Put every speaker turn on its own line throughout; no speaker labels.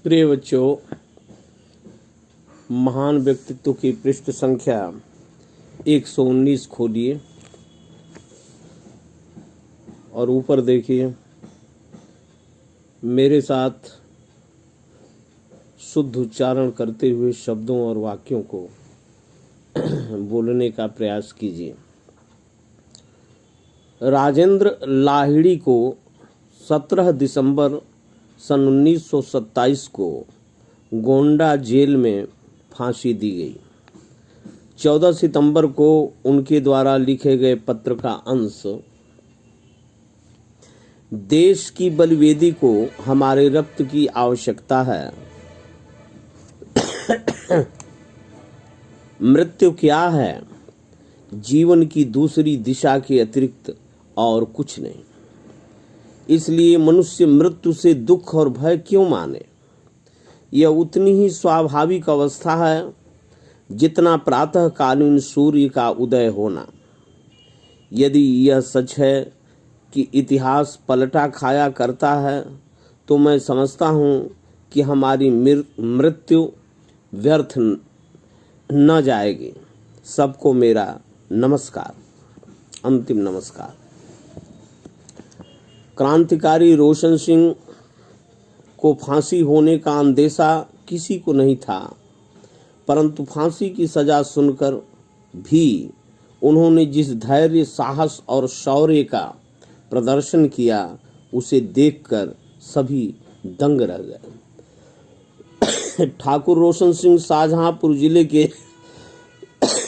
प्रिय बच्चों, महान व्यक्तित्व की पृष्ठ संख्या 119 खोलिए और ऊपर देखिए। मेरे साथ शुद्ध उच्चारण करते हुए शब्दों और वाक्यों को बोलने का प्रयास कीजिए। राजेंद्र लाहिड़ी को 17 दिसंबर सन 1927 को गोंडा जेल में फांसी दी गई। 14 सितंबर को उनके द्वारा लिखे गए पत्र का अंश देश की बलिवेदी को हमारे रक्त की आवश्यकता है। मृत्यु क्या है? जीवन की दूसरी दिशा के अतिरिक्त और कुछ नहीं। इसलिए मनुष्य मृत्यु से दुख और भय क्यों माने? यह उतनी ही स्वाभाविक अवस्था है जितना प्रातःकालीन सूर्य का उदय होना। यदि यह सच है कि इतिहास पलटा खाया करता है, तो मैं समझता हूँ कि हमारी मृत्यु व्यर्थ न जाएगी। सबको मेरा नमस्कार, अंतिम नमस्कार। क्रांतिकारी रोशन सिंह को फांसी होने का अंदेशा किसी को नहीं था, परंतु फांसी की सजा सुनकर भी उन्होंने जिस धैर्य, साहस और शौर्य का प्रदर्शन किया, उसे देखकर सभी दंग रह गए। ठाकुर रोशन सिंह शाहजहांपुर जिले के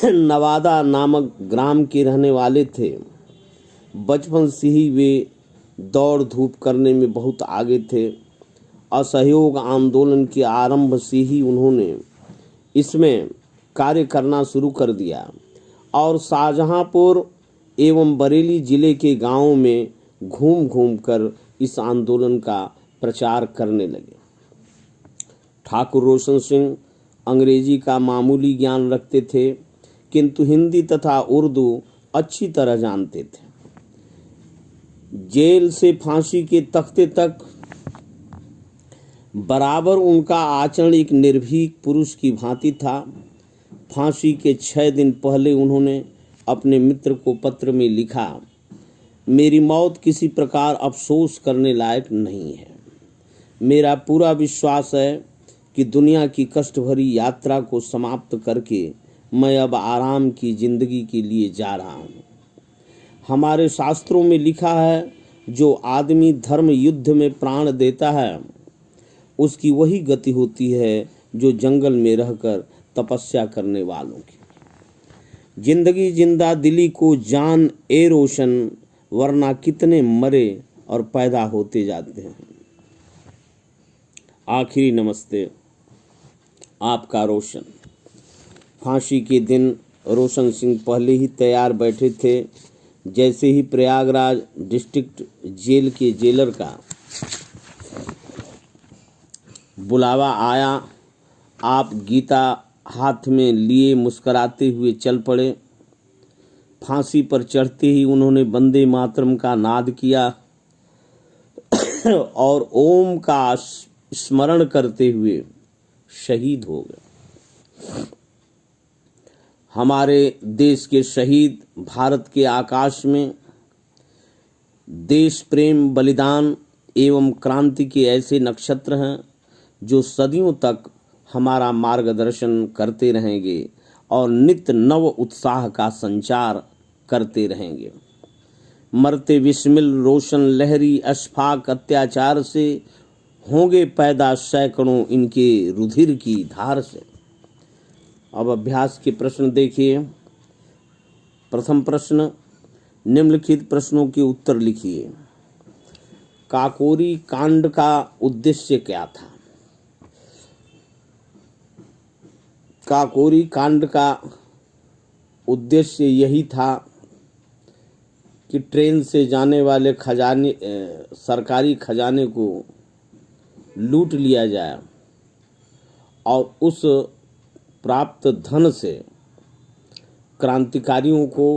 नवादा नामक ग्राम के रहने वाले थे। बचपन से ही वे दौड़ धूप करने में बहुत आगे थे। असहयोग आंदोलन के आरंभ से ही उन्होंने इसमें कार्य करना शुरू कर दिया और शाहजहांपुर एवं बरेली जिले के गांवों में घूम घूम कर इस आंदोलन का प्रचार करने लगे। ठाकुर रोशन सिंह अंग्रेजी का मामूली ज्ञान रखते थे, किंतु हिंदी तथा उर्दू अच्छी तरह जानते थे। जेल से फांसी के तख्ते तक बराबर उनका आचरण एक निर्भीक पुरुष की भांति था। फांसी के 6 दिन पहले उन्होंने अपने मित्र को पत्र में लिखा, मेरी मौत किसी प्रकार अफसोस करने लायक नहीं है। मेरा पूरा विश्वास है कि दुनिया की कष्ट भरी यात्रा को समाप्त करके मैं अब आराम की जिंदगी के लिए जा रहा हूँ। हमारे शास्त्रों में लिखा है, जो आदमी धर्म युद्ध में प्राण देता है, उसकी वही गति होती है जो जंगल में रहकर तपस्या करने वालों की। जिंदगी जिंदा दिली को जान ए रोशन, वरना कितने मरे और पैदा होते जाते हैं। आखिरी नमस्ते, आपका रोशन। फांसी के दिन रोशन सिंह पहले ही तैयार बैठे थे। जैसे ही प्रयागराज डिस्ट्रिक्ट जेल के जेलर का बुलावा आया, आप गीता हाथ में लिए मुस्कुराते हुए चल पड़े। फांसी पर चढ़ते ही उन्होंने वंदे मातरम का नाद किया और ओम का स्मरण करते हुए शहीद हो गए। हमारे देश के शहीद भारत के आकाश में देश प्रेम, बलिदान एवं क्रांति के ऐसे नक्षत्र हैं जो सदियों तक हमारा मार्गदर्शन करते रहेंगे और नित्य नव उत्साह का संचार करते रहेंगे। मरते बिस्मिल रोशन लहरी अशफाक अत्याचार से होंगे पैदा सैकड़ों इनके रुधिर की धार से। अब अभ्यास के प्रश्न देखिए। प्रथम प्रश्न, निम्नलिखित प्रश्नों के उत्तर लिखिए। काकोरी कांड का उद्देश्य क्या था? काकोरी कांड का उद्देश्य यही था कि ट्रेन से जाने वाले सरकारी खजाने को लूट लिया जाए और उस प्राप्त धन से क्रांतिकारियों को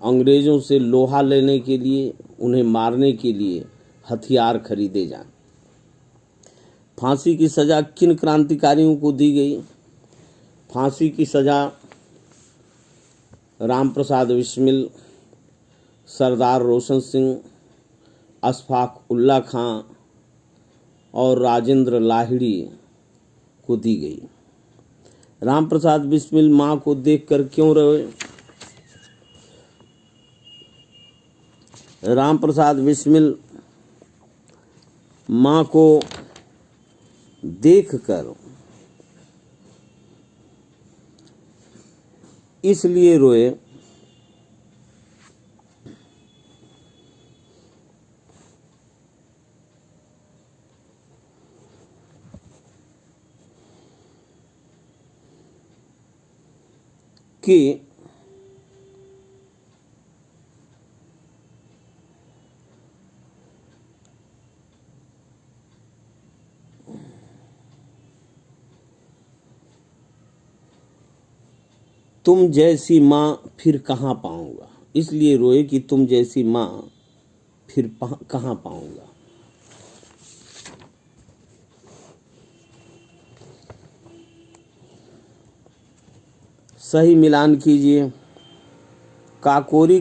अंग्रेजों से लोहा लेने के लिए, उन्हें मारने के लिए हथियार खरीदे जाएं। फांसी की सजा किन क्रांतिकारियों को दी गई? फांसी की सजा राम प्रसाद बिस्मिल, सरदार रोशन सिंह, अशफाक उल्ला खां और राजेंद्र लाहिड़ी को दी गई। राम प्रसाद बिस्मिल मां को देखकर क्यों रोए? राम प्रसाद बिस्मिल मां को देखकर इसलिए रोए कि तुम जैसी माँ फिर कहाँ पाऊंगा। इसलिए रोए कि तुम जैसी माँ फिर कहाँ पाऊंगा। सही मिलान कीजिए। काकोरी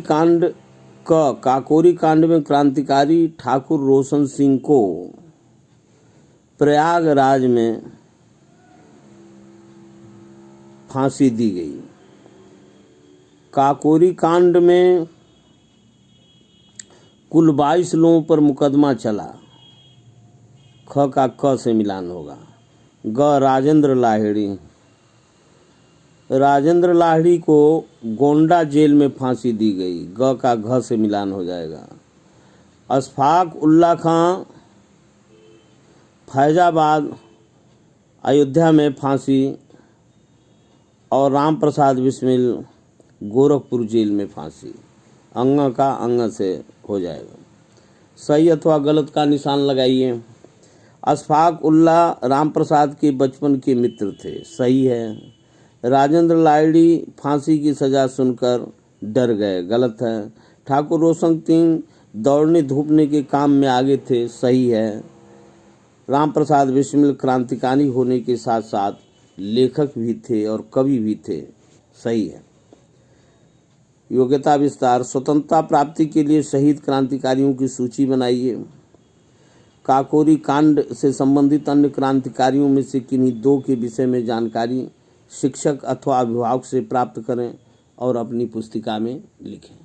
कांड में क्रांतिकारी ठाकुर रोशन सिंह को प्रयागराज में फांसी दी गई। काकोरी कांड में कुल 22 लोगों पर मुकदमा चला। ख का क से मिलान होगा। ग राजेंद्र लाहिड़ी को गोंडा जेल में फांसी दी गई। ग का घ से मिलान हो जाएगा। अशफाक उल्ला खां फैजाबाद अयोध्या में फांसी और राम प्रसाद बिस्मिल गोरखपुर जेल में फांसी। अंग का अंग से हो जाएगा। सही अथवा गलत का निशान लगाइए। अशफाक उल्ला राम प्रसाद के बचपन के मित्र थे। सही है। राजेंद्र लाहिड़ी फांसी की सजा सुनकर डर गए। गलत है। ठाकुर रोशन सिंह दौड़ने धूपने के काम में आगे थे। सही है। राम प्रसाद बिस्मिल क्रांतिकारी होने के साथ साथ लेखक भी थे और कवि भी थे। सही है। योग्यता विस्तार। स्वतंत्रता प्राप्ति के लिए शहीद क्रांतिकारियों की सूची बनाइए। काकोरी कांड से संबंधित अन्य क्रांतिकारियों में से किन्हीं दो के विषय में जानकारी शिक्षक अथवा अभिभावक से प्राप्त करें और अपनी पुस्तिका में लिखें।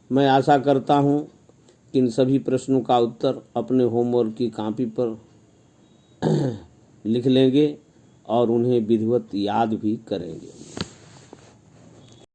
मैं आशा करता हूं कि इन सभी प्रश्नों का उत्तर अपने होमवर्क की कॉपी पर लिख लेंगे और उन्हें विधिवत याद भी करेंगे।